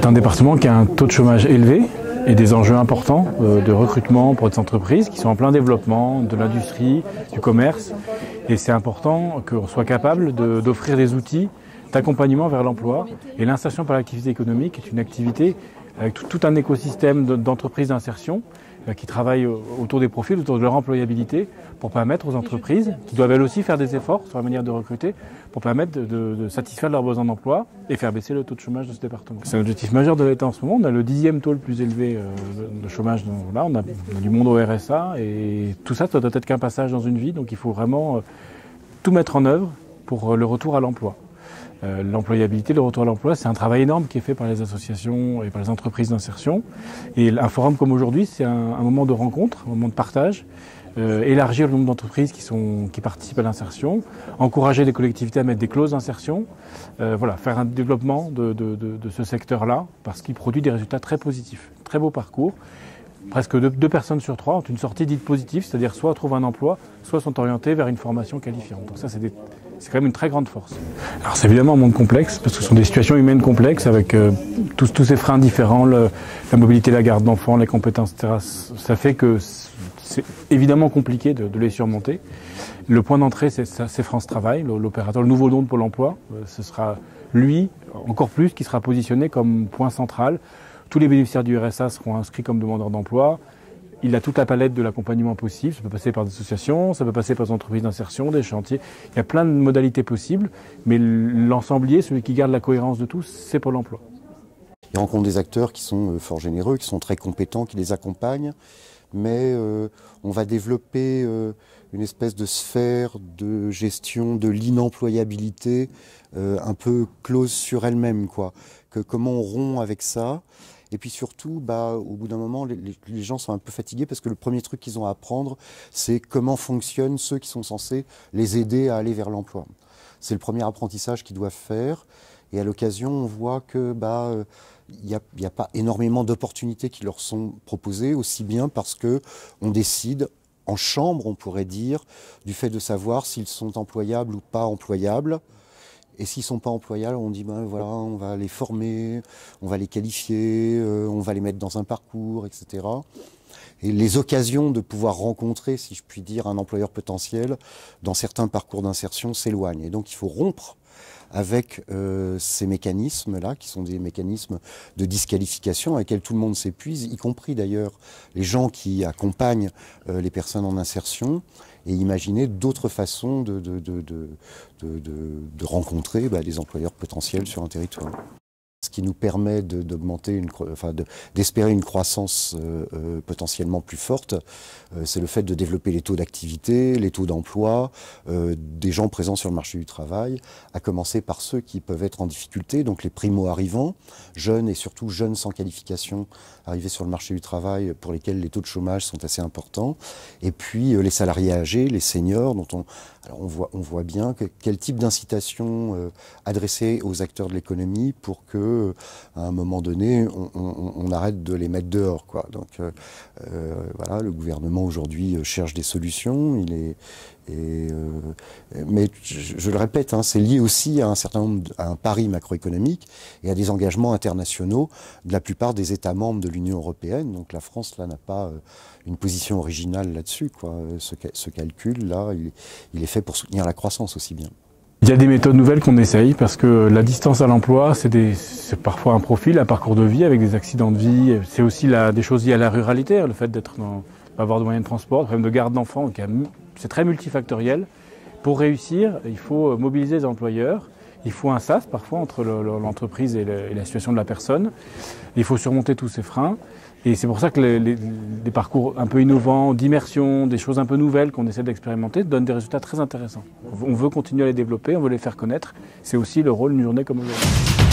C'est un département qui a un taux de chômage élevé et des enjeux importants de recrutement pour des entreprises qui sont en plein développement, de l'industrie, du commerce. Et c'est important qu'on soit capable d'offrir des outils d'accompagnement vers l'emploi. Et l'insertion par l'activité économique est une activité avec tout un écosystème d'entreprises d'insertion qui travaillent autour des profils, autour de leur employabilité, pour permettre aux entreprises, qui doivent elles aussi faire des efforts sur la manière de recruter, pour permettre de satisfaire leurs besoins d'emploi et faire baisser le taux de chômage de ce département. C'est un objectif majeur de l'État en ce moment. On a le 10e taux le plus élevé de chômage. Là, on a du monde au RSA et tout ça, ça doit être qu'un passage dans une vie. Donc il faut vraiment tout mettre en œuvre pour le retour à l'emploi. L'employabilité, le retour à l'emploi, c'est un travail énorme qui est fait par les associations et par les entreprises d'insertion. Et un forum comme aujourd'hui, c'est un moment de rencontre, un moment de partage, élargir le nombre d'entreprises qui participent à l'insertion, encourager les collectivités à mettre des clauses d'insertion, voilà, faire un développement de ce secteur-là, parce qu'il produit des résultats très positifs, très beau parcours. Presque 2 personnes sur 3 ont une sortie dite positive, c'est-à-dire soit trouvent un emploi, soit sont orientées vers une formation qualifiante. Donc ça, c'est quand même une très grande force. Alors c'est évidemment un monde complexe, parce que ce sont des situations humaines complexes, avec tous ces freins différents, la mobilité, la garde d'enfants, les compétences, etc. Ça fait que c'est évidemment compliqué de les surmonter. Le point d'entrée, c'est France Travail, l'opérateur, le nouveau nom de Pôle emploi. Ce sera lui, encore plus, qui sera positionné comme point central. Tous les bénéficiaires du RSA seront inscrits comme demandeurs d'emploi. Il a toute la palette de l'accompagnement possible. Ça peut passer par des associations, ça peut passer par des entreprises d'insertion, des chantiers. Il y a plein de modalités possibles, mais l'ensemblier, celui qui garde la cohérence de tous, c'est Pôle emploi. Ils rencontrent des acteurs qui sont fort généreux, qui sont très compétents, qui les accompagnent, mais on va développer une espèce de sphère de gestion de l'inemployabilité un peu close sur elle-même, quoi. Comment on rompt avec ça. Et puis surtout, au bout d'un moment, les gens sont un peu fatigués parce que le premier truc qu'ils ont à apprendre, c'est comment fonctionnent ceux qui sont censés les aider à aller vers l'emploi. C'est le premier apprentissage qu'ils doivent faire. Et à l'occasion, on voit que il n'y a pas énormément d'opportunités qui leur sont proposées, aussi bien parce que on décide en chambre, on pourrait dire, du fait de savoir s'ils sont employables ou pas employables. Et s'ils ne sont pas employables, on dit voilà, on va les former, on va les qualifier, on va les mettre dans un parcours, etc. Et les occasions de pouvoir rencontrer, si je puis dire, un employeur potentiel dans certains parcours d'insertion s'éloignent. Et donc il faut rompre avec ces mécanismes-là, qui sont des mécanismes de disqualification à lesquels tout le monde s'épuise, y compris d'ailleurs les gens qui accompagnent les personnes en insertion, et imaginer d'autres façons de rencontrer des employeurs potentiels sur un territoire. Ce qui nous permet d'espérer une croissance potentiellement plus forte, c'est le fait de développer les taux d'activité, les taux d'emploi des gens présents sur le marché du travail, à commencer par ceux qui peuvent être en difficulté, donc les primo-arrivants, jeunes et surtout jeunes sans qualification arrivés sur le marché du travail pour lesquels les taux de chômage sont assez importants, et puis les salariés âgés, les seniors, dont on voit bien quel type d'incitation adresser aux acteurs de l'économie pour que à un moment donné, on arrête de les mettre dehors, quoi. Donc voilà, le gouvernement aujourd'hui cherche des solutions. Mais je le répète, c'est lié aussi à un pari macroéconomique et à des engagements internationaux de la plupart des États membres de l'Union européenne. Donc la France là n'a pas une position originale là-dessus, quoi. Ce calcul là, il est fait pour soutenir la croissance aussi bien. Il y a des méthodes nouvelles qu'on essaye parce que la distance à l'emploi, c'est parfois un profil, un parcours de vie avec des accidents de vie. C'est aussi des choses liées à la ruralité, le fait pas avoir de moyens de transport, le problème de garde d'enfants. C'est très multifactoriel. Pour réussir, il faut mobiliser les employeurs. Il faut un sas parfois entre l'entreprise et la situation de la personne. Il faut surmonter tous ces freins. Et c'est pour ça que des parcours un peu innovants, d'immersion, des choses un peu nouvelles qu'on essaie d'expérimenter donnent des résultats très intéressants. On veut continuer à les développer, on veut les faire connaître. C'est aussi le rôle d'une journée comme aujourd'hui.